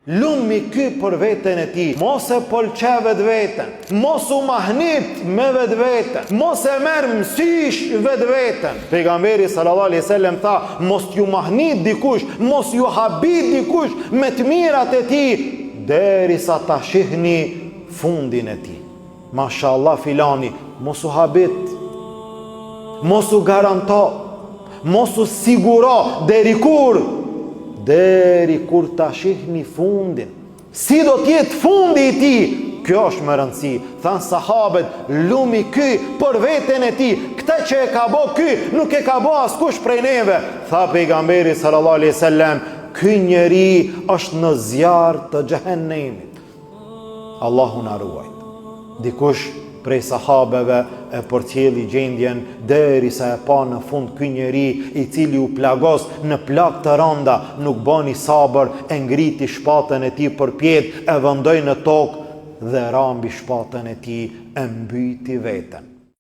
Lumi ky për veten e ti, mos e polqe vetveten, mos u mahnit me vetveten, mos e merr mësysh vetveten. Pejgamberi sallallahu alaihi wasallam tha, mos ju mahnit dikush, mos ju habit dikush me të mirat e ti, derisa ta shihni fundin e ti. Mashallah filani, mos u habit, mos u garanto, mos u siguro, deri kur ta shihni fundin. Si do t'jetë fundi i ti? Kjo është më rëndësi. Thanë sahabet, lumi ky për veten e ti, këtë që e ka bo ky, nuk e ka bo askush prej neve. Tha pejgamberi sallallahu alaihi wasallam, ky njeri është në zjarr të xhehenemit. Allahu na ruaj. Dikush prej sahabeve e përcjelli gjendjen derisa e pa në fund ky njeri i cili u plagos në plagë të rënda, nuk bani sabër, e ngriti shpatën e tij përpjet, e vendoi në tokë dhe rambi shpatën e tij, e mbyti veten.